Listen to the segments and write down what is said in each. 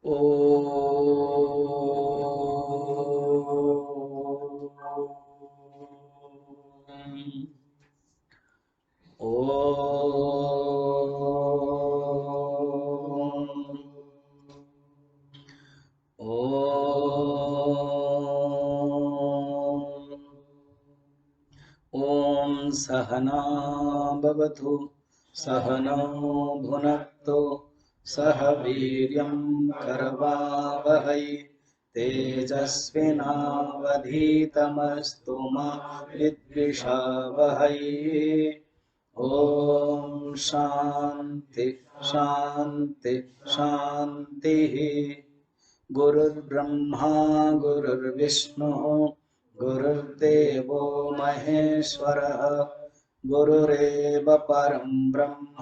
ॐ सहना भवतु सहनौ भुनक्तु सह वीर्यं करवावहै तेजस्विनावधीतमस्तु मा विद्विषावहै। ॐ शान्ति शान्ति शान्तिः। गुरुर्ब्रह्मा गुरुर्विष्णुः गुरुर्देवो महेश्वरः गुरुरेव परं ब्रह्म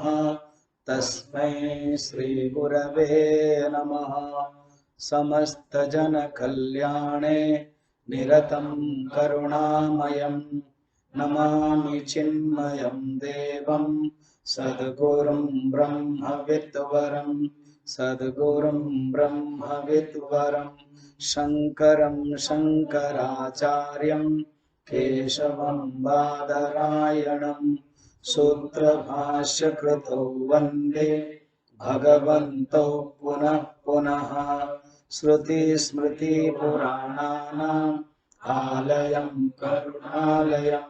तस्मै श्रीगुरवे नमः। समस्तजनकल्याणे निरतं करुणामयं नमामि चिन्मयं देवं सद्गुरुं ब्रह्मविद्वरं सद्गुरुं ब्रह्मविद्वरं शङ्करं शङ्कराचार्यं केशवं बादरायणं सूत्रभाष्यकृतौ वन्दे भगवन्तौ पुनः पुनः। श्रुतिस्मृतिपुराणानाम् आलयं करुणालयं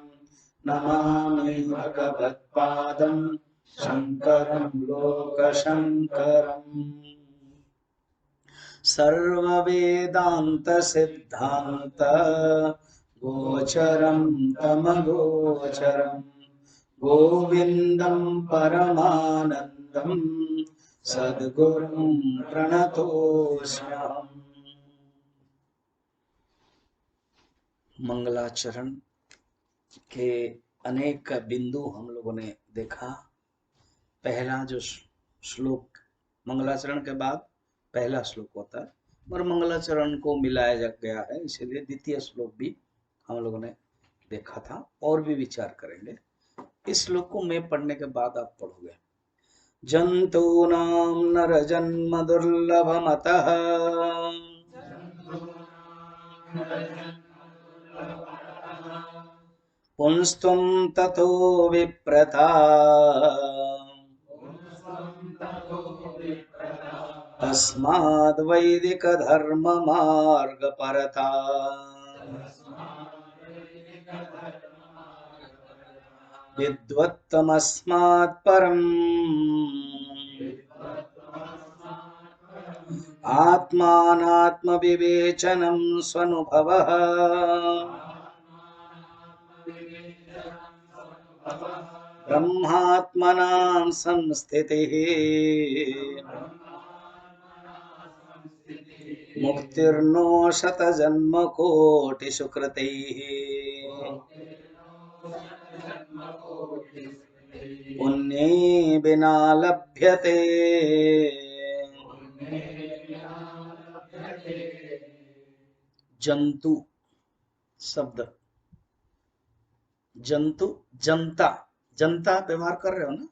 नमामि भगवत्पादं शङ्करं लोकशङ्करम्। सर्ववेदान्तसिद्धान्त गोचरं तमगोचरं गोविन्दं परमानन्दं सद्गुरुं प्रणतोऽस्म्यहम्। मंगलाचरण के अनेक बिंदु हम लोगों ने देखा। पहला जो श्लोक, मंगलाचरण के बाद पहला श्लोक होता है और मंगलाचरण को मिलाया गया है, इसलिए द्वितीय श्लोक भी हम लोगों ने देखा था और भी विचार करेंगे। इस श्लोक को मैं पढ़ने के बाद आप पढ़ोगे। जंतूनां नरजन्म दुर्लभमतः पुंस्त्वं ततो विप्रता तस्माद् वैदिक धर्म मार्ग परता विद्वत्तमस्मात् परम् आत्मानात्म विवेचनं स्वनुभवः ब्रह्मात्मनां संस्थितिः मुक्तिर्नो शतजन्म कोटिषु कृतैः पुण्ये बिना लभ्यते। जंतु शब्द, जंतु जनता, जनता व्यवहार कर रहे हो ना,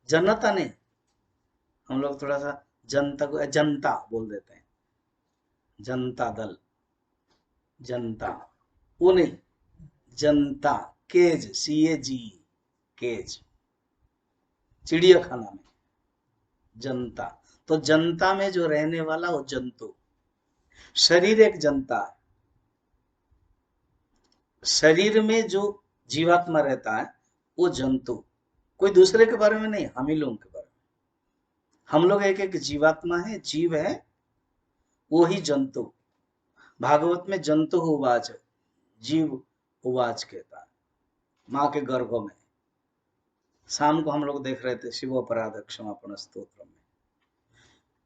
जनता नहीं। हम लोग थोड़ा सा जनता को जनता बोल देते हैं, जनता दल, जनता वो नहीं, जनता केज, CAG केज, चिड़ियाखाना में जनता। तो जनता में जो रहने वाला वो जंतु। शरीर एक जनता है, शरीर में जो जीवात्मा रहता है वो जंतु। कोई दूसरे के बारे में नहीं, हम ही लोगों के बारे में। हम लोग एक एक जीवात्मा है, जीव है, वो ही जंतु। भागवत में जंतु उवाच, जीव उवाच कहता है, माँ के गर्भ में। शाम को हम लोग देख रहे थे शिव अपराध क्षमापण स्तोत्र में।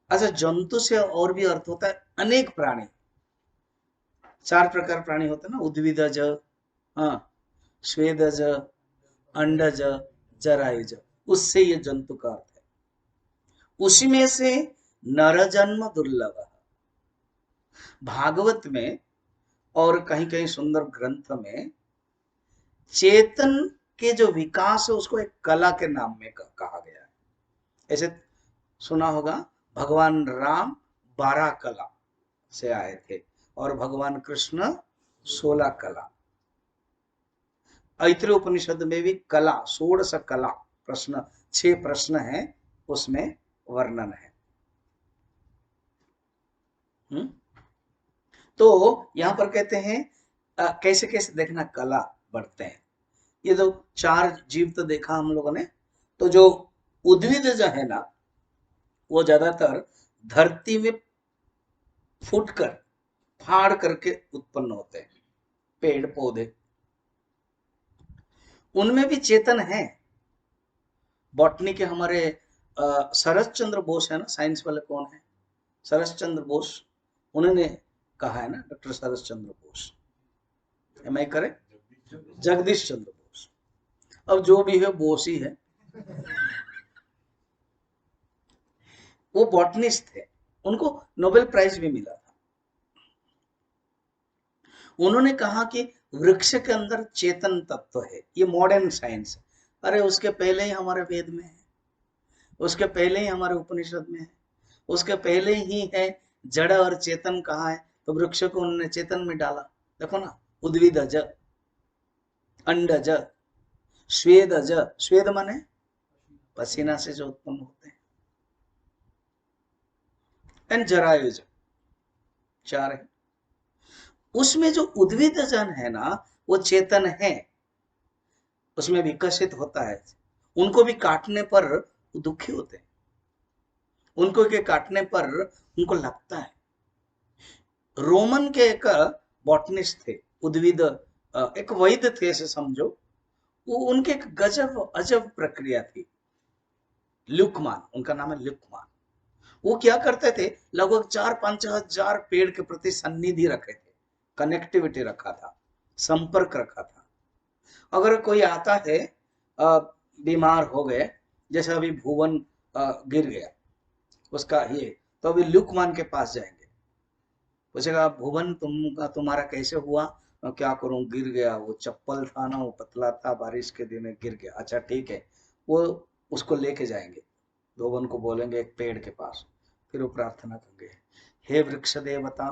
अच्छा, जंतु से और भी अर्थ होता है अनेक प्राणी। 4 प्रकार प्राणी होते हैं ना, उद्भिदज, स्वेदज, अंडज, जरायुज, उससे ये जंतु का अर्थ है। उसी में से नरजन्म दुर्लभ। भागवत में और कहीं कहीं सुंदर ग्रंथ में चेतन के जो विकास है उसको एक कला के नाम में कहा गया है। ऐसे सुना होगा, भगवान राम 12 कला से आए थे और भगवान कृष्ण 16 कला। ऐत्रेय उपनिषद में भी कला, 16 कला प्रश्न, 6 प्रश्न है, उसमें वर्णन है। तो यहां पर कहते हैं कैसे कैसे देखना कला बढ़ते हैं। ये तो 4 जीव तो देखा हम लोगों ने। तो जो उद्भिद जो है ना, वो ज्यादातर धरती में फूटकर, फाड़ करके उत्पन्न होते हैं। पेड़ पौधे, उनमें भी चेतन है। बॉटनी के हमारे शरद चंद्र बोस है ना, साइंस वाले कौन है, शरद चंद्र बोस, उन्होंने कहा है ना, doctor Sharad Chandra Bose, am I correct, Jagdish Chandra Bose, अब जो भी है बोस ही है। वो बॉटनिस्ट थे, उनको नोबेल प्राइज भी मिला था। उन्होंने कहा कि वृक्ष के अंदर चेतन तत्व है। ये मॉडर्न साइंस, अरे उसके पहले ही हमारे वेद में है, उसके पहले ही हमारे उपनिषद में है, उसके पहले ही है जड़ और चेतन कहाँ है, तो वृक्ष को उन्होंने चेतन में डाला। देखो ना, उद्भिदज, अंडज, स्वेदज, स्वेद माने पसीना से जो उत्पन्न होते हैं, एंड जरायुज, 4 है। उसमें जो उद्भिद जन है ना, वो चेतन है, उसमें विकसित होता है। उनको भी काटने पर दुखी होते हैं, उनको के काटने पर उनको लगता है। रोमन के एक बॉटनिस्ट थे, उद्भिद एक वैद्य थे ऐसे समझो, वो उनके एक गजब अजब प्रक्रिया थी। ल्यूकमान उनका नाम है, ल्यूकमान। वो क्या करते थे, लगभग 4-5 हजार पेड़ के प्रति सन्निधि रखे थे, कनेक्टिविटी रखा था, संपर्क रखा था। अगर कोई आता है बीमार हो गए, जैसे अभी भुवन गिर गया उसका ये, तो अभी ल्यूकमान के पास जाएंगे, पूछेगा भुवन तुम्हारा कैसे हुआ, क्या करूं, गिर गया, वो चप्पल था ना, वो पतला था, बारिश के दिन में गिर गया, अच्छा ठीक है। वो उसको लेके जाएंगे, भुवन को बोलेंगे एक पेड़ के पास, फिर वो प्रार्थना करेंगे, हे वृक्ष देवता,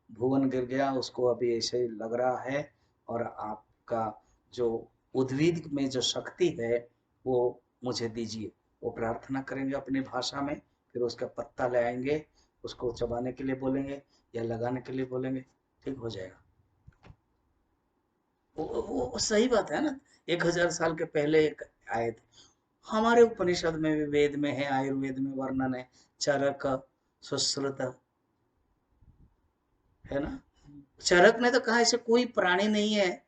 भुवन गिर गया, उसको अभी ऐसे ही लग रहा है, और आपका जो उद्भिद में जो शक्ति है वो मुझे दीजिए। वो प्रार्थना करेंगे अपनी भाषा में, फिर उसका पत्ता ले आएंगे, उसको चबाने के लिए बोलेंगे या लगाने के लिए बोलेंगे, ठीक हो जाएगा। वो सही बात है ना, 1000 साल के पहले एक आए थे। हमारे उपनिषद में भी, वेद में है, आयुर्वेद में वर्णन है, चरक सुश्रुत, है ना। चरक ने तो कहा ऐसे कोई प्राणी नहीं है,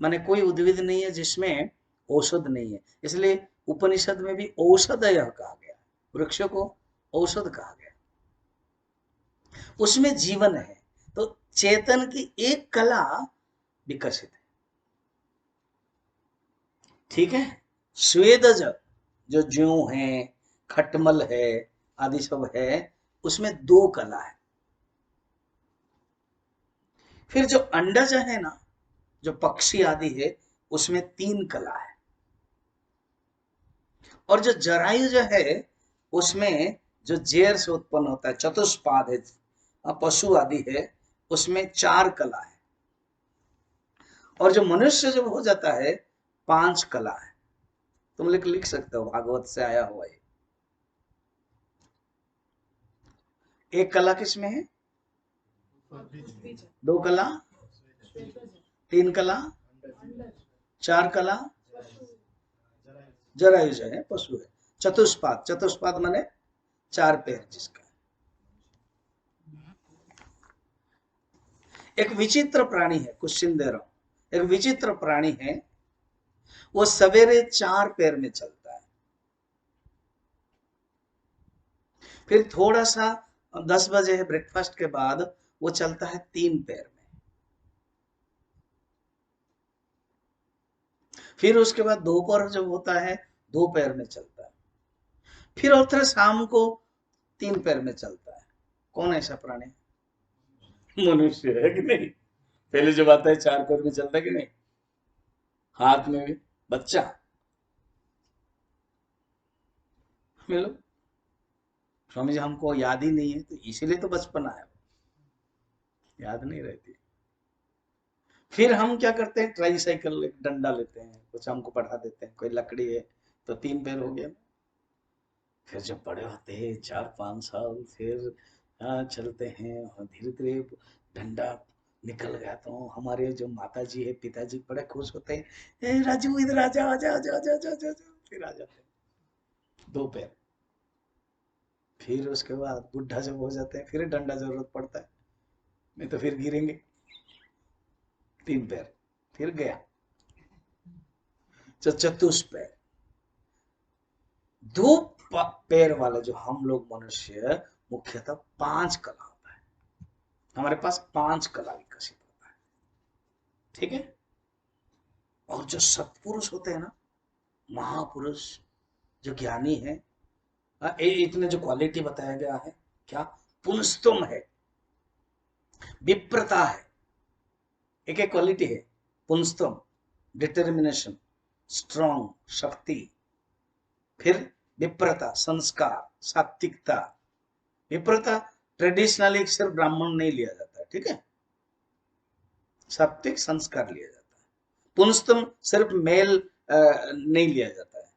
माने कोई उद्भिद नहीं है जिसमें औषध नहीं है, इसलिए उपनिषद में भी औषधय कहा गया, वृक्ष को औषध कहा गया, उसमें जीवन है। तो चेतन की एक कला विकसित है, ठीक है। स्वेदज जो ज्यों है, खटमल है, आदि सब है, उसमें 2 कला है। फिर जो अंडज है ना, जो पक्षी आदि है, उसमें 3 कला है। और जो जरायु जो है, उसमें जो जेर से उत्पन्न होता है, चतुष्पाद है, पशु आदि है, उसमें 4 कला है। और जो मनुष्य जब हो जाता है, 5 कला है। तुम लिख सकते हो, भागवत से आया हुआ है। एक कला किसमें है, 2 कला, 3 कला, 4 कला, जरायु जो है पशु है। चतुष्पाद, चतुष्पाद माने 4 पैर जिसका। एक विचित्र प्राणी है, क्वेश्चन दे रहा हूं, एक विचित्र प्राणी है, वो सवेरे 4 पैर में चलता है, फिर थोड़ा सा 10 बजे है ब्रेकफास्ट के बाद वो चलता है 3 पैर में, फिर उसके बाद दोपहर जब होता है 2 पैर में चलता है, फिर और फिर शाम को 3 पैर में चलता है। कौन ऐसा प्राणी, मनुष्य है कि नहीं। पहले जब आता है 4 पैर में चलता है कि नहीं, हाथ में भी बच्चा मिलो, स्वामी जी हमको याद ही नहीं है, तो इसीलिए तो बचपन आया, याद नहीं रहती। फिर हम क्या करते हैं, ट्राई साइकिल एक डंडा लेते हैं, कुछ हमको पढ़ा देते हैं, कोई लकड़ी है तो 3 पैर हो गया। फिर जब बड़े होते हैं 4-5 साल, फिर चलते हैं और धीरे धीरे डंडा निकल गया, तो हमारे जो माता जी है पिताजी बड़े खुश होते हैं, ए राजू इधर आ जा, आ जा, आ जा, आ जा, आ जा, आ जा, आ जा। फिर आ जाते हैं 2 पैर। फिर उसके बाद बुढ़ा जब हो जाते हैं फिर डंडा जरूरत पड़ता है, नहीं तो फिर गिरेंगे। 3 पैर, फिर गया चतुष्पैर। 2 पैर वाले जो हम लोग मनुष्य, मुख्यतः 5 कला होता है, हमारे पास 5 कला विकसित होता है, ठीक है। और जो सत्पुरुष होते हैं ना, महापुरुष, जो ज्ञानी है, इतने जो क्वालिटी बताया गया है, क्या पुनस्तुम है, विप्रता है, एक एक क्वालिटी है। पुनस्तुम डिटर्मिनेशन, स्ट्रॉन्ग शक्ति, फिर विप्रता संस्कार सात्विकता। विप्रता ट्रेडिशनली सिर्फ ब्राह्मण नहीं लिया जाता है, ठीक है, सात्विक संस्कार लिया जाता है। पुनस्तुम सिर्फ मेल नहीं लिया जाता है,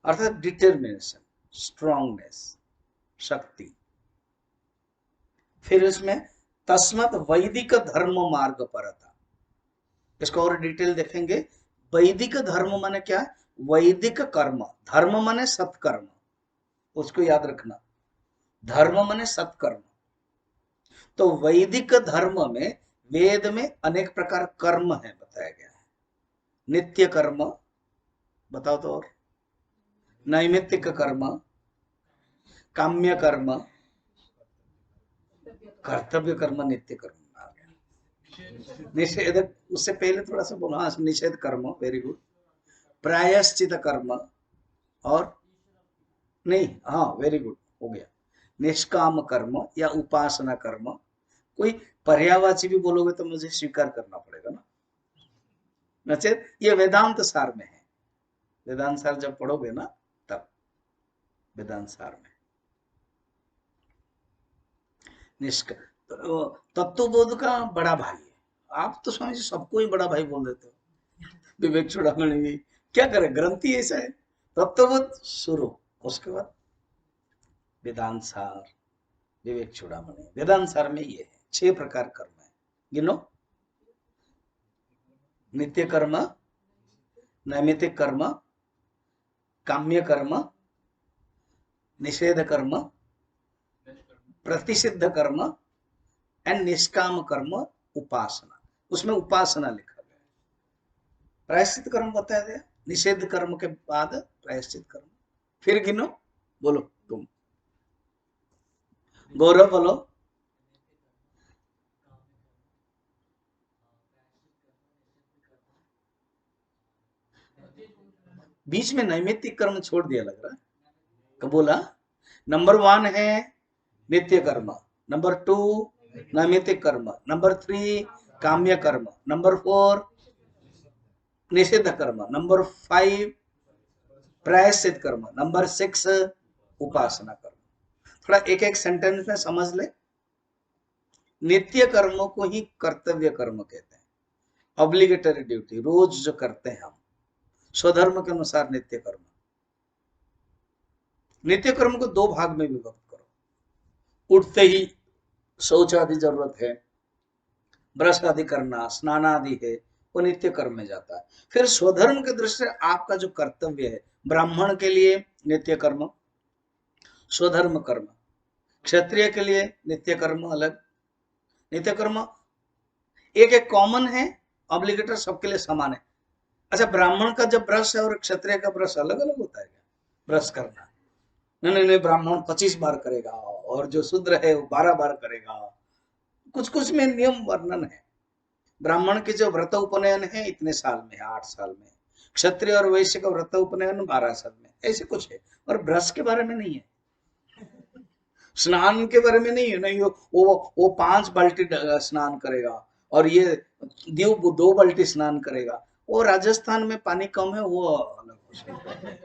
अर्थात डिटर्मिनेशन, स्ट्रॉन्गनेस, शक्ति। फिर इसमें तस्मत वैदिक धर्म मार्ग परता, इसको और डिटेल देखेंगे। वैदिक धर्म माने क्या, वैदिक कर्म, धर्म माने सत्कर्म, उसको याद रखना, धर्म माने सत्कर्म। तो वैदिक धर्म में, वेद में अनेक प्रकार कर्म है बताया गया है। नित्य कर्म बताओ तो, और नैमित्तिक कर्म, काम्य कर्म, कर्तव्य कर्म, नित्य कर्म आ गया। निषेध, उससे पहले थोड़ा सा बोलो, हाँ निषेध कर्म, वेरी गुड। प्रायश्चित कर्म, और नहीं, हाँ वेरी गुड हो गया। निष्काम कर्म या उपासना कर्म, कोई पर्यायवाची भी बोलोगे तो मुझे स्वीकार करना पड़ेगा ना, नचेत ये वेदांत सार में है। वेदांत सार जब पढ़ोगे ना, तब वेदांत सार में तत्वबोध का बड़ा भाई है। आप तो स्वामी जी सबको ही बड़ा भाई बोल देते हो, विवेक चूड़ामणि भी, क्या करे, ग्रंथि ऐसा है। तत्वबोध शुरू, उसके बाद वेदांत सार, विवेक चूड़ामणि। वेदांत सार में ये है 6 प्रकार कर्म है, गिनो। नित्य कर्म, नैमित्तिक कर्म, काम्य कर्म, निषेध कर्म, प्रतिषिद्ध कर्म एंड निष्काम कर्म, उपासना। उसमें उपासना लिखा गया है। प्रायश्चित कर्म बताया गया, निषेध कर्म के बाद प्रायश्चित कर्म। फिर गिनो, बोलो तुम, गौरव बोलो। बीच में नैमित्तिक कर्म छोड़ दिया लग रहा है, कब बोला? नंबर 1 है नित्य कर्म, नंबर 2 नैमित्तिक कर्म, नंबर 3 काम्य कर्म, नंबर 4 निषिद्ध कर्म, नंबर 5 प्रायश्चित कर्म, नंबर 6 उपासना कर्म। थोड़ा एक एक सेंटेंस में समझ ले। नित्य कर्मों को ही कर्तव्य कर्म कहते हैं, ऑब्लिगेटरी ड्यूटी, रोज जो करते हैं हम, स्वधर्म के अनुसार नित्य कर्म। नित्य कर्म को 2 भाग में विभक्त करो। उठते ही शौच आदि जरूरत है, ब्रश आदि करना, स्नान आदि है, वो नित्य कर्म में जाता है। फिर स्वधर्म के दृष्टि से आपका जो कर्तव्य है, ब्राह्मण के लिए नित्य कर्म, स्वधर्म कर्म, क्षत्रिय के लिए नित्य कर्म अलग। नित्य कर्म एक एक कॉमन है, ऑब्लिगेटर सबके लिए समान है। अच्छा, ब्राह्मण का जब ब्रश है और क्षत्रिय का ब्रश अलग अलग होता है क्या, ब्रश करना? नहीं नहीं नहीं, ब्राह्मण 25 बार करेगा और जो शूद्र है वो 12 बार करेगा। कुछ कुछ में नियम वर्णन है। ब्राह्मण के जो व्रत उपनयन है इतने साल में है, 8 साल में। क्षत्रिय और वैश्य का व्रत उपनयन 12 साल में, ऐसे कुछ है। और ब्रश के बारे में नहीं है, स्नान के बारे में नहीं है। नहीं, वो 5 बाल्टी स्नान करेगा और ये दीव 2 बाल्टी स्नान करेगा। वो राजस्थान में पानी कम है, वो अलग कुछ है।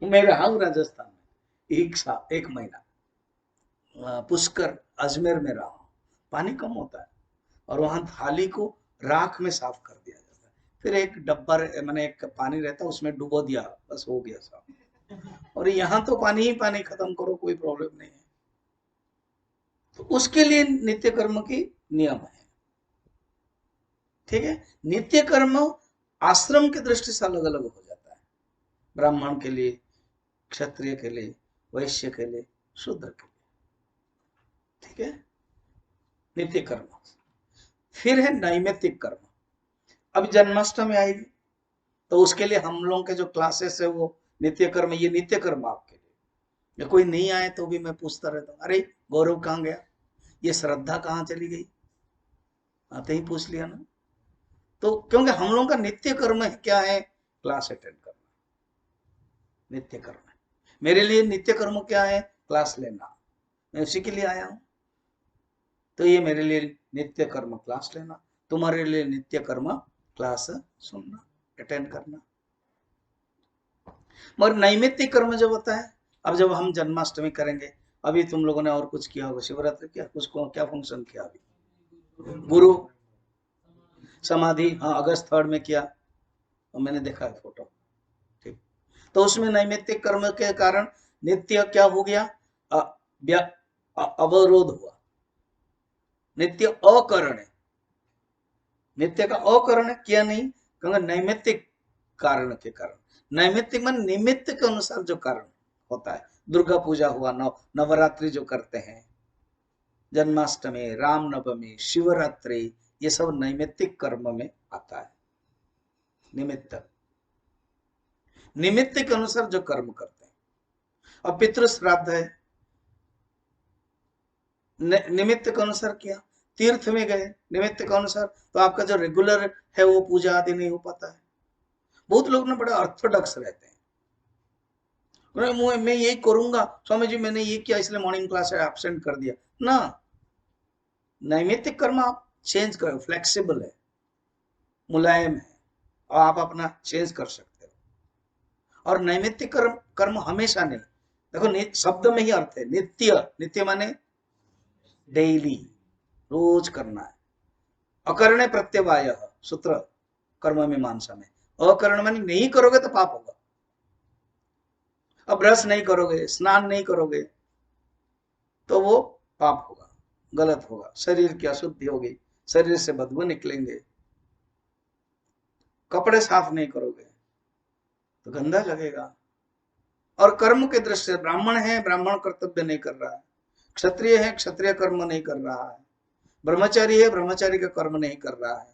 मैं रहा हूँ राजस्थान में, एक महीना पुष्कर अजमेर में रहा हूं, पानी कम होता है और वहां थाली को राख में साफ कर दिया जाता है, फिर एक डब्बा मैंने एक पानी रहता है उसमें डुबो दिया, बस हो गया साफ। और यहाँ तो पानी ही पानी, खत्म करो, कोई प्रॉब्लम नहीं है। तो उसके लिए नित्य कर्म की नियम है, ठीक है। नित्य कर्म आश्रम की दृष्टि से अलग अलग हो जाता है, ब्राह्मण के लिए, क्षत्रिय के लिए, वैश्य के लिए, शूद्र के लिए, ठीक है, नित्य कर्म। फिर है नैमित्तिक कर्म। अब जन्माष्टमी आएगी तो उसके लिए हम लोगों के जो क्लासेस है वो नित्य कर्म, ये नित्य कर्म आपके लिए। या कोई नहीं आए तो भी मैं पूछता रहता हूँ, अरे गौरव कहाँ गया, ये श्रद्धा कहाँ चली गई, आते ही पूछ लिया ना। तो क्योंकि हम लोगों का नित्य कर्म है, क्या है, क्लास अटेंड करना, नित्य कर्म है। मेरे लिए नित्य कर्म क्या है, क्लास लेना, मैं उसी के लिए आया हूं। तो ये मेरे लिए नित्य कर्म क्लास लेना, तुम्हारे लिए नित्य कर्म क्लास सुनना, अटेंड करना। मगर नैमित्तिक कर्म जब होता है, अब जब हम जन्माष्टमी करेंगे, अभी तुम लोगों ने और कुछ किया होगा, शिवरात्रि किया, उसको क्या फंक्शन किया, अभी गुरु समाधि, हाँ अगस्त 3 में किया, और मैंने देखा है फोटो, ठीक। तो उसमें नैमित्तिक कर्म के कारण नित्य क्या हो गया, अवरोध हुआ, नित्य अकरण है, नित्य का अकरण किया नहीं, क्योंकि नैमित्तिक कारण के कारण, नैमित्तिक मन निमित्त के अनुसार जो कारण होता है, दुर्गा पूजा हुआ, नवरात्रि जो करते हैं, जन्माष्टमी, रामनवमी, शिवरात्रि, ये सब नैमित्तिक कर्म में आता है। निमित्त, निमित्त के अनुसार जो कर्म करते हैं। अब पितृ श्राद्ध है, निमित्त के अनुसार किया, तीर्थ में गए निमित्त के अनुसार, तो आपका जो रेगुलर है वो पूजा आदि नहीं हो पाता है। बहुत लोग ना बड़ा ऑर्थोडॉक्स रहते हैं, मैं यही करूंगा स्वामी जी, मैंने ये किया इसलिए मॉर्निंग क्लास एब्सेंट कर दिया ना। नैमित्तिक कर्म आप चेंज करो, फ्लेक्सिबल है, मुलायम है, और आप अपना चेंज कर सकते हो। और नैमित्तिक कर्म कर्म हमेशा नहीं, देखो शब्द में ही अर्थ है, नित्य, नित्य माने डेली, रोज करना है। अकर्णे प्रत्यवाय सूत्र कर्म मीमांसा में, अकर्ण माने नहीं करोगे तो पाप होगा। अब ब्रश नहीं करोगे, स्नान नहीं करोगे, तो वो पाप होगा, गलत होगा, शरीर की अशुद्धि होगी, शरीर से बदबू निकलेंगे। कपड़े साफ नहीं करोगे तो गंदा लगेगा। और कर्म के दृष्टि से ब्राह्मण है, ब्राह्मण कर्तव्य नहीं कर रहा है, क्षत्रिय है, क्षत्रिय कर्म नहीं कर रहा है, ब्रह्मचारी है, ब्रह्मचारी का कर्म नहीं कर रहा है।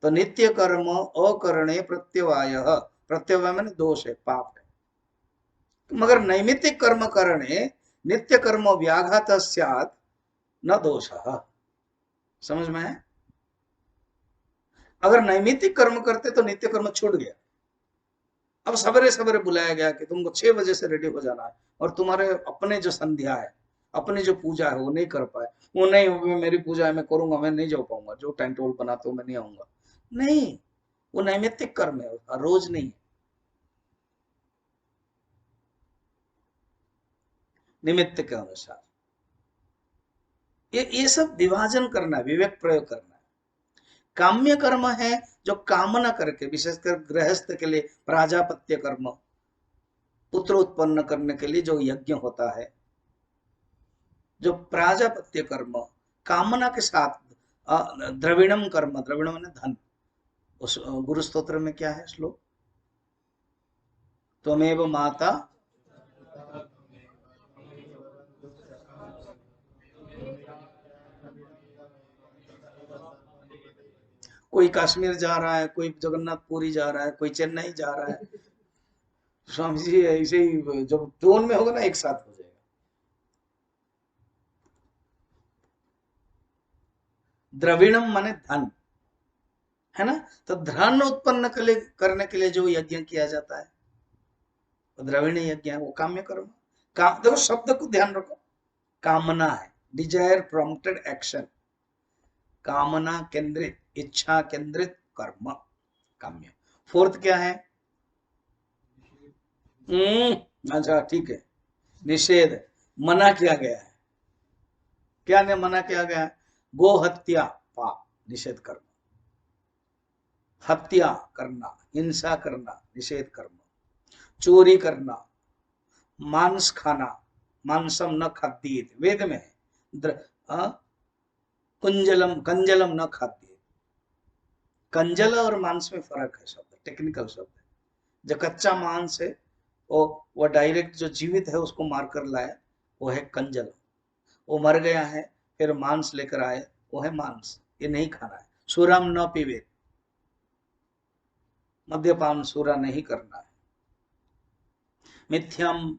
तो नित्य कर्म अकरणे प्रत्यवाय, प्रत्यवाय माने दोष है, पाप है। मगर नैमित्तिक कर्म करणे नित्य कर्म व्याघात स्यात् न दोष, समझ में है। अगर नैमित्तिक कर्म करते तो नित्य कर्म छूट गया। अब सवेरे सवेरे बुलाया गया कि तुमको 6 बजे से रेडी हो जाना है, और तुम्हारे अपने जो संध्या है, अपनी जो पूजा है वो नहीं कर पाए, वो नहीं मेरी पूजा है मैं करूंगा, मैं नहीं जा पाऊंगा, जो टाइम टेबल बनाते हो मैं नहीं आऊंगा, नहीं, वो नैमित्तिक कर्म है, रोज नहीं, निमित्त के अनुसार। ये सब विभाजन करना, विवेक प्रयोग करना है। काम्य कर्म है जो कामना करके, विशेषकर गृहस्थ के लिए प्राजापत्य कर्म, पुत्र उत्पन्न करने के लिए जो यज्ञ होता है, जो प्राजापत्य कर्म कामना के साथ, द्रविणम कर्म, द्रविणम माने धन, उस गुरु स्तोत्र में क्या है श्लोक, त्वमेव माता, कोई कश्मीर जा रहा है, कोई जगन्नाथपुरी जा रहा है, कोई चेन्नई जा रहा है, स्वामी जी ऐसे ही जब टोन में होगा ना एक साथ हो जाएगा। द्रविणम माने धन, है ना। तो धन उत्पन्न करने के लिए जो यज्ञ किया जाता है, द्रविण यज्ञ है, वो काम्य कर्म। काम, देखो शब्द को ध्यान रखो, कामना है, डिजायर प्रॉम्प्टेड एक्शन, कामना केंद्रित, इच्छा केंद्रित कर्म, काम्य। फोर्थ क्या है, अच्छा ठीक है, निषेध, मना किया गया है। क्या ने मना किया गया है? गो हत्या पाप, निषेध कर्म। हत्या करना, हिंसा करना, निषेध कर्म। चोरी करना, मांस खाना, मांसम न खाद्येत, वेद में है। कुंजलम कंजलम न खाद्येत। कंजल और मांस में फर्क है, शब्द टेक्निकल शब्द है। जो कच्चा मांस है वो डायरेक्ट जो जीवित है उसको मारकर लाए, वो है कंजल। वो मर गया है फिर मांस लेकर आए, वो है मांस। ये नहीं खाना है। सुराम न पीवे, मद्यपान सुरा नहीं करना है। मिथ्याम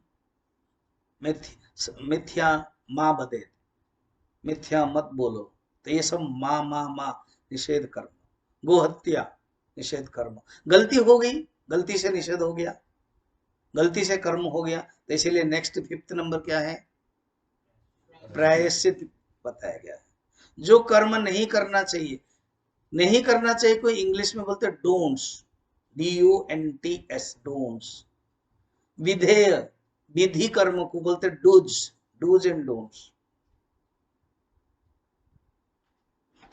मिथ्या माँ बदे, मिथ्या मत बोलो। तो ये सब माँ माँ माँ, निषेध कर्म। गोहत्या, निषेध कर्म। गलती हो गई, गलती से निषेध हो गया, गलती से कर्म हो गया, तो इसीलिए नेक्स्ट 5th नंबर क्या है? प्रायश्चित बताया गया है। जो कर्म नहीं करना चाहिए, नहीं करना चाहिए, कोई इंग्लिश में बोलते डोंट्स, DONTS, डोंट्स। विधेय, विधि कर्म को बोलते डूज, डूज एंड डोंट्स।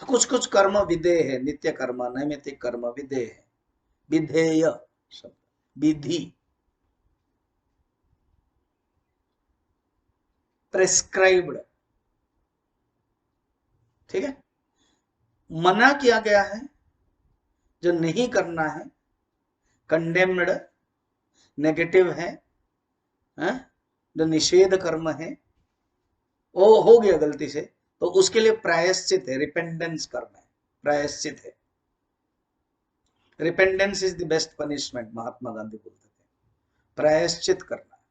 तो कुछ कुछ कर्म विधेय है, नित्य कर्म, नैमित्तिक कर्म विधेय है। विधेय शब्द, विधि, प्रेस्क्राइब्ड, ठीक है। मना किया गया है, जो नहीं करना है, कंडेम्ड, नेगेटिव है, जो निषेध कर्म है, वो हो गया गलती से, तो उसके लिए प्रायश्चित है, रिपेंडेंस कर्म है, प्रायश्चित है। Repentance is the best punishment, Mahatma Gandhi बोलते थे। प्रायश्चित करना,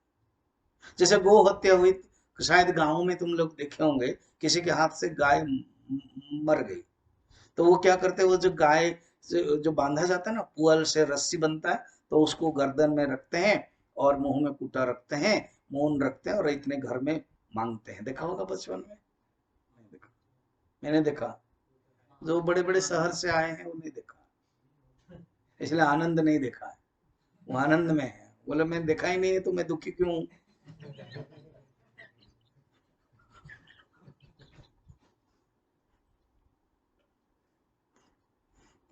जैसे गो हत्या हुई, शायद गांव में तुम लोग देखे होंगे, किसी के हाथ से गाय मर गई, तो वो क्या करते हैं, वो जो गाय जो बांधा जाता है ना, पुअल से रस्सी बनता है, तो उसको गर्दन में रखते हैं और मुंह में कूटा रखते हैं, मून रखते हैं और इतने घर में मांगते हैं। देखा होगा बचपन में? नहीं देखा? मैंने देखा। जो बड़े बड़े शहर से आए हैं वो नहीं देखा, इसलिए आनंद नहीं देखा है। वो आनंद में है, बोले मैं देखा ही नहीं है तो मैं दुखी क्यों हूं?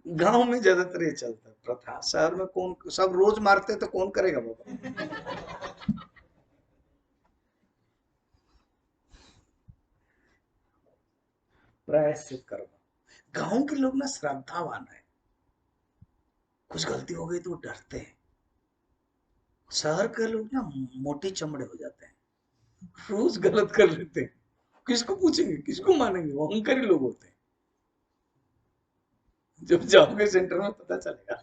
गांव में ज्यादातर ये चलता है प्रथा, शहर में कौन, सब रोज मारते तो कौन करेगा बाबा? प्रायश्चित करो। गांव के लोग ना श्रद्धावान है, कुछ गलती हो गई तो वो डरते हैं। शहर के लोग ना मोटी चमड़े हो जाते हैं, रोज गलत कर लेते हैं, किसको पूछेंगे, किसको मानेंगे, वो अहंकारी लोग होते हैं। जब जाओगे सेंटर में पता चलेगा।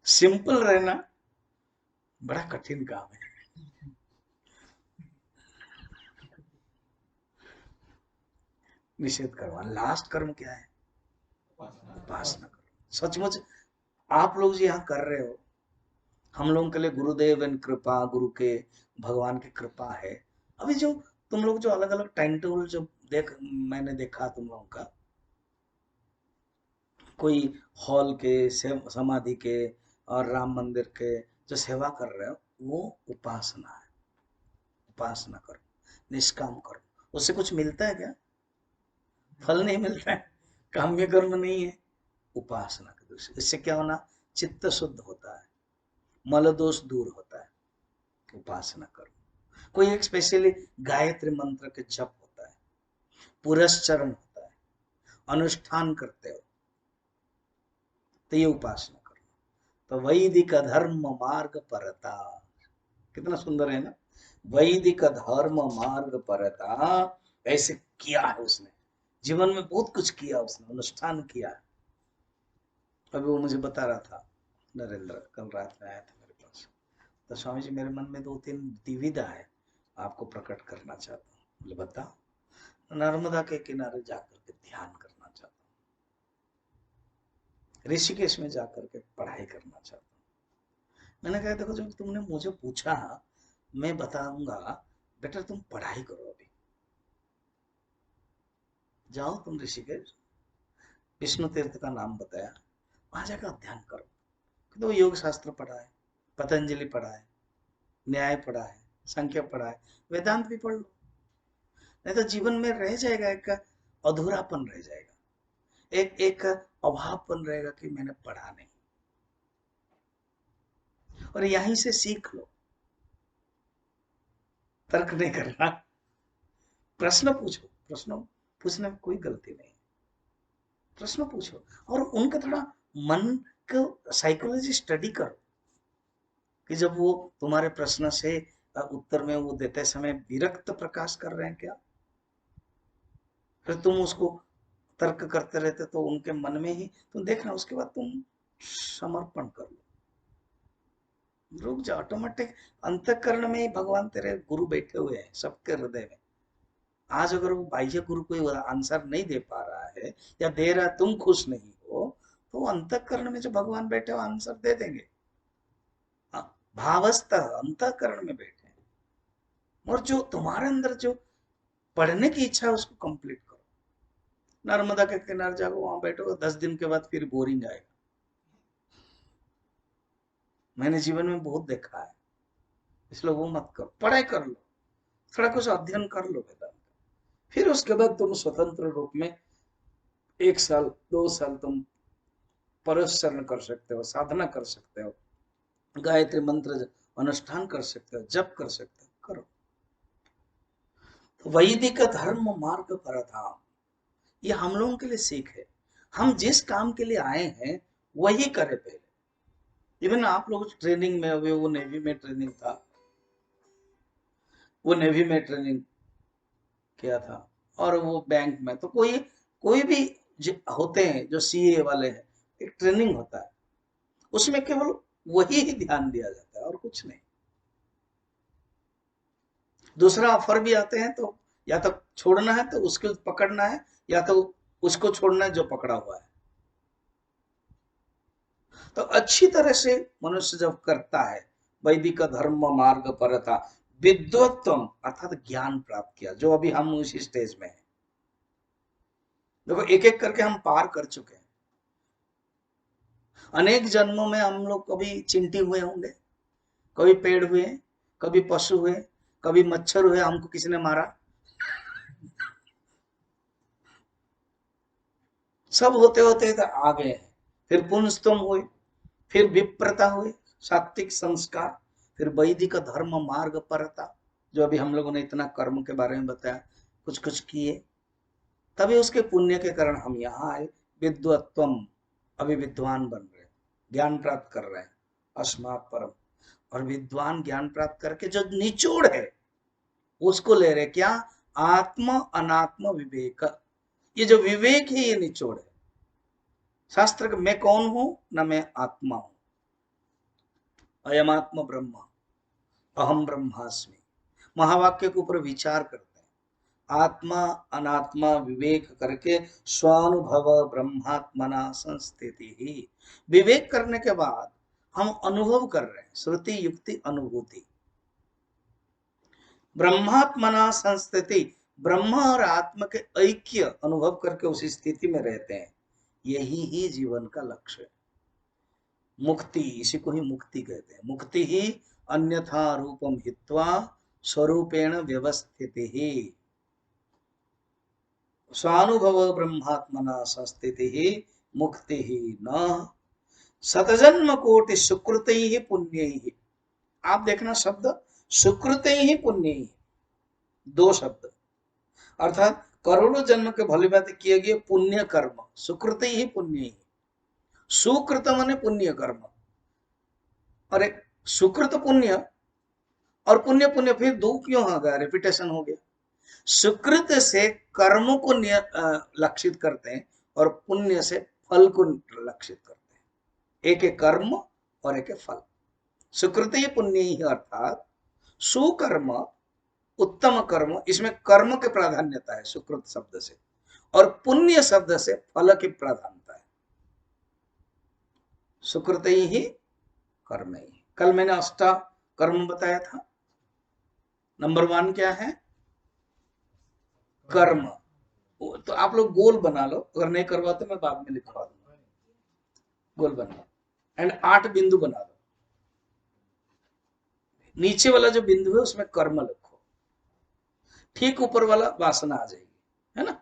सिंपल रहना बड़ा कठिन काम है। निषेध करवा, लास्ट कर्म क्या है? उपासना करो। सचमुच आप लोग जो यहाँ कर रहे हो, हम लोगों के लिए गुरुदेव एंड कृपा, गुरु के, भगवान की कृपा है। अभी जो तुम लोग जो अलग अलग टाइम टेबल जो मैंने देखा तुम लोगों का, कोई हॉल के, समाधि के और राम मंदिर के जो सेवा कर रहे हो, वो उपासना है। उपासना करो, निष्काम करो। उससे कुछ मिलता है क्या? फल नहीं मिलता है, काम्य कर्म नहीं है। उपासना के दृष्टि, इससे क्या होना? चित्त शुद्ध होता है, मल दोष दूर होता है। उपासना करो। कोई एक स्पेशली गायत्री मंत्र के जप होता है, पुरस्चरण होता है, अनुष्ठान करते हो, तो ये उपासना करो। तो वैदिक धर्म मार्ग परता, कितना सुंदर है ना? वैदिक धर्म मार्ग परता, ऐसे किया है उसने, जीवन में बहुत कुछ किया उसने, अनुष्ठान किया है। अभी वो मुझे बता रहा था नरेंद्र, कल रात में आया था मेरे पास, तो स्वामी जी मेरे मन में 2-3 दुविधा है, आपको प्रकट करना चाहता हूँ। बोले बताओ। नर्मदा के किनारे जाकर के ध्यान करना चाहता हूँ, ऋषिकेश में जाकर के पढ़ाई करना चाहता हूँ। मैंने कहा देखो, जब तुमने मुझे पूछा, मैं बताऊंगा, बेटा तुम पढ़ाई करो, अभी जाओ तुम ऋषिकेश, विष्णु तीर्थ का नाम बताया, वहां जाकर अध्ययन करो, तो योग शास्त्र पढ़ा है, पतंजलि पढ़ा है, न्याय पढ़ा है, संख्या पढ़ा है, वेदांत भी पढ़ लो, नहीं तो जीवन में रह जाएगा, एक अधूरापन रह जाएगा, एक एक अभावपन रहेगा कि मैंने पढ़ा नहीं। और यहीं से सीख लो, तर्क नहीं करना, प्रश्न पूछो, प्रश्न पूछने में कोई गलती नहीं, प्रश्न पूछो और उनका थोड़ा मन को साइकोलॉजी स्टडी करो कि जब वो तुम्हारे प्रश्न से उत्तर में वो देते समय विरक्त प्रकाश कर रहे हैं क्या, फिर तुम उसको तर्क करते रहते तो उनके मन में ही तुम देखना, उसके बाद तुम समर्पण कर लो, रुक जाओ, ऑटोमेटिक अंतःकरण में ही भगवान तेरे गुरु बैठे हुए हैं सबके हृदय में। आज अगर वो बाह्य गुरु कोई आंसर नहीं दे पा रहा है या दे रहा, तुम खुश नहीं हो, तो अंतःकरण में जो भगवान बैठे हो आंसर दे देंगे। भावस्थ अंतःकरण में बैठे हैं, और जो तुम्हारे अंदर जो पढ़ने की इच्छा है उसको कंप्लीट करो। नर्मदा के किनारे जाओ, वहां बैठो, 10 दिन के बाद फिर बोरिंग आएगा। मैंने जीवन में बहुत देखा है, इसलिए वो मत करो, पढ़ाई कर लो, थोड़ा कुछ अध्ययन कर लो वेदांत, फिर उसके बाद तुम स्वतंत्र रूप में 1 साल 2 साल तुम परस्चरण कर सकते हो, साधना कर सकते हो, गायत्री मंत्र अनुष्ठान कर सकते हो, जप कर सकते हो, करो। तो वैदिक धर्म मार्ग पर था, ये हम लोगों के लिए सीख है। हम जिस काम के लिए आए हैं वही करें पहले। इवन आप लोग ट्रेनिंग में हुए, वो नेवी में ट्रेनिंग था, वो नेवी में ट्रेनिंग किया था, और वो बैंक में, तो कोई कोई भी होते हैं जो सीए वाले हैं, एक ट्रेनिंग होता है, उसमें केवल वही ही ध्यान दिया जाता है और कुछ नहीं। दूसरा ऑफर भी आते हैं तो या तो छोड़ना है तो उसको पकड़ना है, या तो उसको छोड़ना है जो पकड़ा हुआ है। तो अच्छी तरह से मनुष्य जब करता है, वैदिक धर्म मार्ग पर था, विद्वत्तम अर्थात ज्ञान प्राप्त किया, जो अभी हम उसी स्टेज में हैं। देखो एक एक करके हम पार कर चुके हैं, अनेक जन्मों में हम लोग कभी चिंटी हुए होंगे, कभी पेड़ हुए, कभी पशु हुए, कभी मच्छर हुए, हमको किसी ने मारा, सब होते होते तो आ गए हैं। फिर पुनस्तम हुए, फिर विप्रता हुए, सात्विक संस्कार, फिर वैदिक धर्म मार्ग परता, जो अभी हम लोगों ने इतना कर्म के बारे में बताया, कुछ कुछ किए, तभी उसके पुण्य के कारण हम यहाँ आए। विद्वत्वम, अभी विद्वान बन रहे, ज्ञान प्राप्त कर रहे हैं, अस्मात् परम, और विद्वान ज्ञान प्राप्त करके जो निचोड़ है उसको ले रहे, क्या, आत्म अनात्म विवेक, ये जो विवेक है ये निचोड़ है। शास्त्र का मैं कौन हूं, न मैं आत्मा हूं, अयमात्म ब्रह्म, अहम ब्रह्मास्मि, महावाक्य के ऊपर विचार करते हैं, आत्मा अनात्मा विवेक करके स्वानुभव ब्रह्मात्मना संस्थिति ही, विवेक करने के बाद हम अनुभव कर रहे हैं, श्रुति युक्ति अनुभूति, ब्रह्मात्मना संस्थिति, ब्रह्म और आत्मा के ऐक्य अनुभव करके उस स्थिति में रहते हैं, यही ही जीवन का लक्ष्य है। मुक्ति, इसी को ही मुक्ति कहते हैं। मुक्ति ही अन्यथा रूपम हित्वा स्वरूपेण व्यवस्थित ही, स्वानुभव ब्रह्मात्मना संस्थिति ही मुक्ति ही न शतजन्म कोटि सुकृत ही पुण्य ही। आप देखना शब्द सुकृत ही पुण्य ही, दो शब्द, अर्थात करोड़ों जन्म के भली भांति किए गए पुण्य कर्म, सुकृत ही पुण्य ही, सुकृत माने पुण्य कर्म, और एक सुकृत पुण्य और पुण्य पुण्य, फिर दो क्यों हो गया, रिपीटेशन हो गया। सुकृत से कर्म को लक्षित करते हैं और पुण्य से फल को लक्षित करते हैं, एक एक कर्म और एक एक फल। सुकृत ही पुण्य ही अर्थात सुकर्म उत्तम कर्म, इसमें कर्म की प्राधान्यता है सुकृत शब्द से, और पुण्य शब्द से फल की प्राधान्यता है। सुकृत ही कर्म ही, कल मैंने अष्टा कर्म बताया था, नंबर 1 क्या है, कर्म। तो आप लोग गोल बना लो, अगर नहीं करवाते मैं बाद में लिखवा दूंगा, गोल बना लो, एंड 8 बिंदु बना दो, नीचे वाला जो बिंदु है उसमें कर्म लिखो, ठीक ऊपर वाला वासना आ जाएगी, है ना,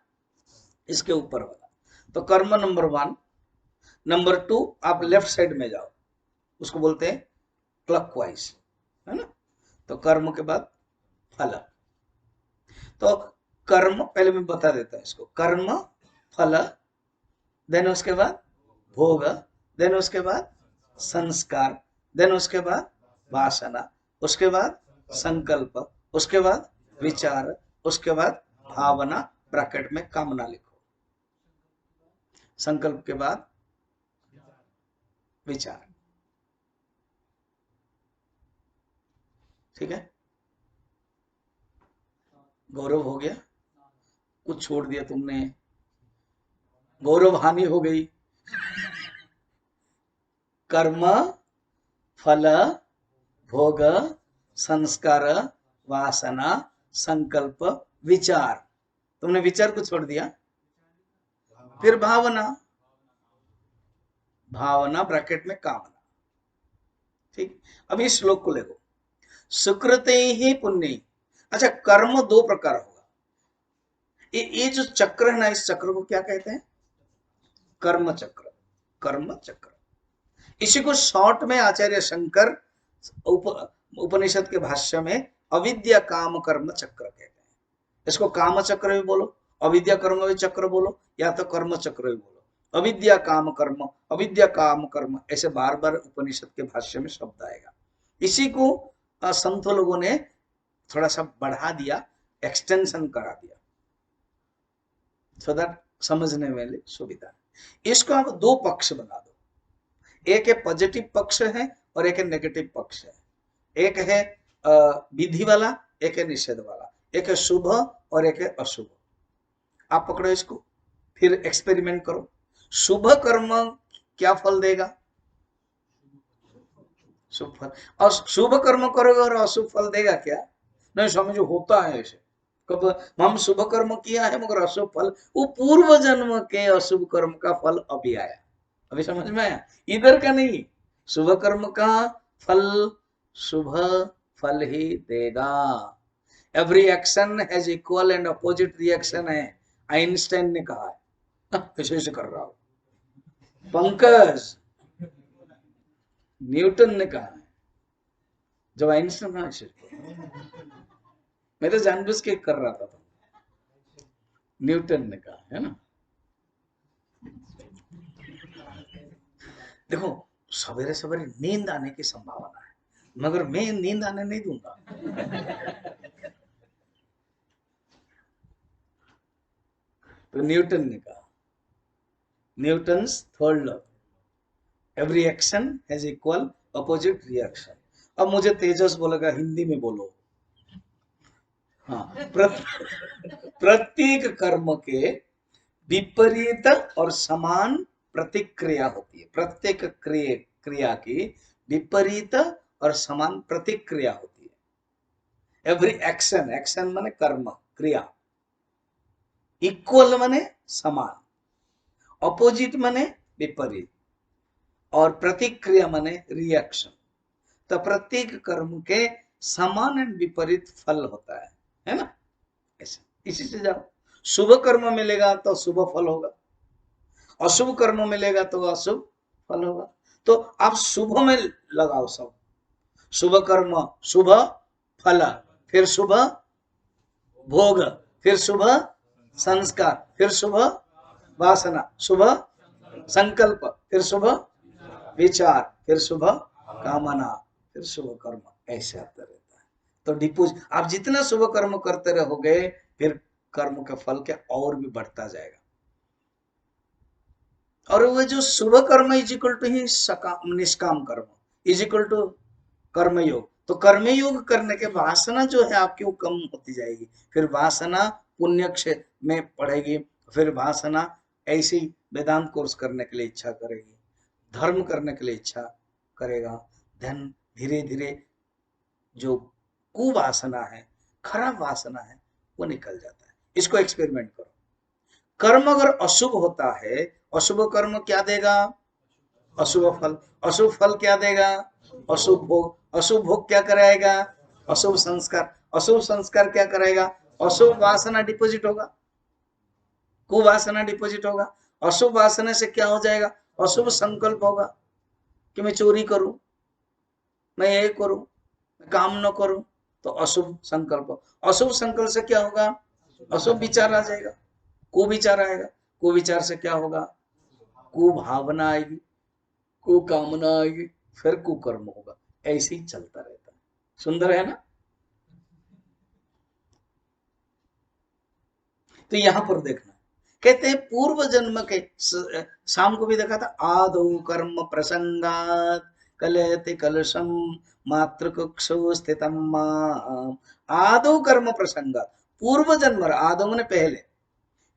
इसके ऊपर वाला। तो कर्म नंबर 1। नंबर 2, आप लेफ्ट साइड में जाओ, उसको बोलते हैं क्लॉकवाइज, है ना। तो कर्म के बाद फल। तो कर्म पहले मैं बता देता हूं इसको, कर्म, फल, देन उसके बाद भोग, देन उसके बाद संस्कार, देन उसके बाद वासना, उसके बाद संकल्प, उसके बाद विचार, उसके बाद भावना, ब्रैकेट में कामना लिखो, संकल्प के बाद विचार। ठीक है, गौरव हो गया, कुछ छोड़ दिया तुमने, गौरव हानि हो गई। कर्म, फल, भोग, संस्कार, वासना, संकल्प, विचार। तुमने विचार को छोड़ दिया। फिर भावना, भावना ब्रैकेट में कामना। ठीक, अब इस श्लोक को देखो, सुकृते ही पुण्य। अच्छा, कर्म दो प्रकार होगा। ये जो चक्र है ना, इस चक्र को क्या कहते हैं? कर्म चक्र, कर्म चक्र। इसी को शॉर्ट में आचार्य शंकर उपनिषद के भाष्य में अविद्या काम कर्म चक्र कहते हैं। इसको काम चक्र भी बोलो, अविद्या कर्म भी चक्र बोलो, या तो कर्म चक्र भी बोलो। अविद्या काम कर्म, अविद्या काम कर्म, ऐसे बार बार उपनिषद के भाष्य में शब्द आएगा। इसी को संत लोगों ने थोड़ा सा बढ़ा दिया, एक्सटेंशन करा दिया, सो दैट समझने में सुविधा। इसको आप दो पक्ष बना दो, एक है पॉजिटिव पक्ष है और एक है नेगेटिव पक्ष है। एक है विधि वाला, एक है निषेध वाला, एक है शुभ और एक है अशुभ। आप पकड़ो इसको, फिर एक्सपेरिमेंट करो। शुभ कर्म क्या फल देगा? शुभ फल। और शुभ कर्म करोगे और अशुभ फल देगा क्या? नहीं समझो, होता है ऐसे। कब हम शुभ कर्म किया है मगर अशुभ फल, वो पूर्व जन्म के अशुभ कर्म का फल अभी आया। अभी समझ में आया? इधर का नहीं, शुभ कर्म का फल शुभ फल ही देगा। Every action has equal and opposite reaction है, आइंस्टाइन ने कहा है। ऐसे कर रहा हूं, पंकज न्यूटन ने कहा है। जब आइंस्टाइन कहा ऐसे, मैं तो जानबूझ के कर रहा था, न्यूटन ने कहा है ना। देखो, सवेरे सवेरे नींद आने की संभावना है, मगर मैं नींद आने नहीं दूंगा। तो न्यूटन ने कहा, Newton's third law, every action has equal opposite reaction. अब मुझे तेजस बोलेगा, हिंदी में बोलो। हाँ, प्रत्येक कर्म के विपरीत और समान प्रतिक्रिया होती है। प्रत्येक क्रिया की विपरीत और समान प्रतिक्रिया होती है। एवरी एक्शन, एक्शन माने कर्म क्रिया, इक्वल माने समान, अपोजिट माने विपरीत, और प्रतिक्रिया माने रिएक्शन। तो प्रत्येक कर्म के समान एंड विपरीत फल होता है ना। ऐसे इसी से जाओ, शुभ कर्म मिलेगा तो शुभ फल होगा, अशुभ कर्म मिलेगा तो अशुभ फल होगा। तो आप शुभ में लगाओ सब, शुभ कर्म शुभ फल, फिर शुभ भोग, फिर शुभ संस्कार, फिर शुभ वासना, शुभ संकल्प, फिर शुभ विचार, फिर शुभ कामना, फिर शुभ कर्म, ऐसे आता रहता है। तो डिपोज आप जितना शुभ कर्म करते रहोगे, फिर कर्म का फल क्या और भी बढ़ता जाएगा। और वो जो शुभ कर्म इज इक्वल टू ही निष्काम कर्म इज इक्वल टू कर्मयोग। तो कर्मयोग करने के वासना जो है आपकी वो कम होती जाएगी, फिर वासना पुण्य क्षेत्र में पड़ेगी, फिर वासना ऐसी वेदांत कोर्स करने के लिए इच्छा करेगी, धर्म करने के लिए इच्छा करेगा। धन धीरे धीरे जो कुवासना है, खराब वासना है, वो निकल जाता है। इसको एक्सपेरिमेंट करो। कर्म अगर अशुभ होता है, अशुभ कर्म क्या देगा? अशुभ फल। अशुभ फल क्या देगा? अशुभ भोग। अशुभ भोग क्या कराएगा? अशुभ संस्कार। अशुभ संस्कार क्या कराएगा? अशुभ वासना डिपोजिट होगा, कुवासना डिपोजिट होगा। अशुभ वासना से क्या हो जाएगा? अशुभ संकल्प होगा कि मैं चोरी करूं, मैं ये करूं, मैं काम न करूं, तो अशुभ संकल्प। अशुभ संकल्प से क्या होगा? अशुभ विचार आ जाएगा, कुविचार आएगा। कुविचार से क्या होगा? कुभावना आएगी, कुकामना आएगी, फिर कुकर्म होगा। ऐसे ही चलता रहता है। सुंदर है ना? तो यहां पर देखना, कहते हैं पूर्व जन्म के, शाम को भी देखा था, आदौ कर्म प्रसंगात कलयति कलशम मातृकक्षौ स्थितम माम। आदौ कर्म प्रसंगात, पूर्व जन्म, आदौ ने पहले,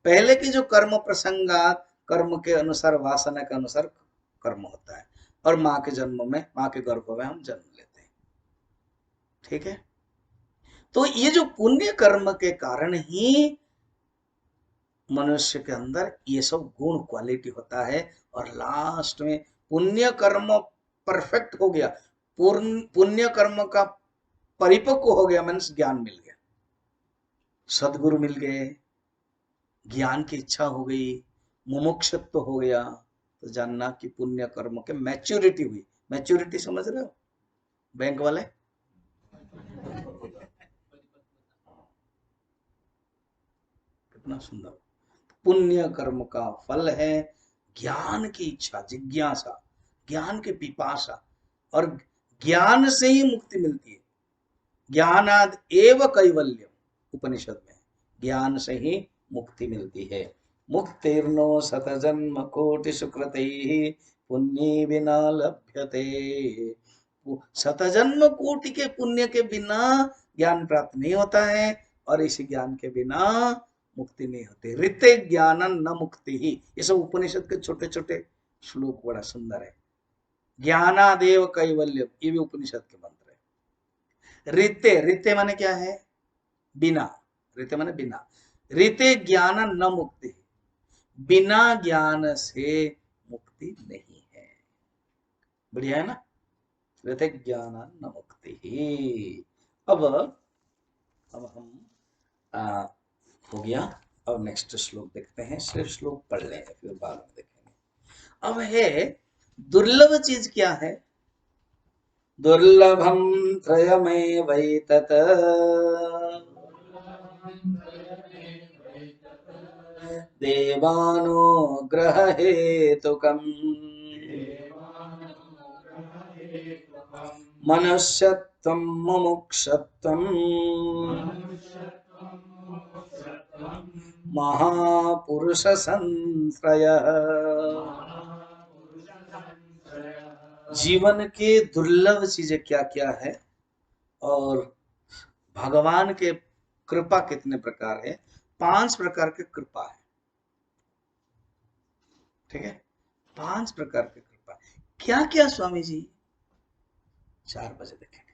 पहले की जो कर्म प्रसंगात, कर्म के अनुसार, वासना के अनुसार कर्म होता है, और माँ के जन्म में, माँ के गर्भ में हम जन्म लेते हैं। ठीक है? तो ये जो पुण्य कर्म के कारण ही मनुष्य के अंदर ये सब गुण क्वालिटी होता है, और लास्ट में पुण्य कर्म परफेक्ट हो गया, पुण्य कर्म का परिपक्व हो गया, मीन्स ज्ञान मिल गया, सदगुरु मिल गए, ज्ञान की इच्छा हो गई, मुमुक्षुत्व हो गया, तो जानना कि पुण्य कर्म के मैच्योरिटी हुई। मैच्योरिटी समझ रहे हो बैंक वाले? कितना सुंदर। पुण्य कर्म का फल है ज्ञान की इच्छा, जिज्ञासा, ज्ञान की पिपासा, और ज्ञान से ही मुक्ति मिलती है। ज्ञानाद एव कैवल्यम, उपनिषद में, ज्ञान से ही मुक्ति मिलती है। मुक्तिर्नो शतजन्म कोटि सुकृतै पुण्य बिना लभ्यते। शतजन्म कोटि के पुण्य के बिना ज्ञान प्राप्त नहीं होता है, और इस ज्ञान के बिना मुक्ति नहीं होती। ऋते ज्ञान न मुक्ति ही, ये सब उपनिषद के छोटे छोटे श्लोक, बड़ा सुंदर है। ज्ञानादेव कैवल्यम, ये भी उपनिषद के मंत्र है। ऋते, ऋते माने क्या है? बिना। ऋते माने बिना। ऋते ज्ञान न मुक्ति, बिना ज्ञान से मुक्ति नहीं है। बढ़िया है ना? ऋते ज्ञान न मुक्ति ही। अब हम आ, हो गया। अब नेक्स्ट श्लोक देखते हैं, सिर्फ श्लोक पढ़ लें फिर बाद में देखेंगे। अब है दुर्लभ चीज क्या है? दुर्लभम त्रयमेवैतत् देवानुग्रह हेतुकम् मनुष्यत्वं मुमुक्षत्वं महापुरुष संश्रयः। जीवन के दुर्लभ चीजें क्या क्या है, और भगवान के कृपा कितने प्रकार है? 5 प्रकार की कृपा है। ठीक है? 5 प्रकार की कृपा। क्या क्या स्वामी जी? 4 बजे देखेंगे।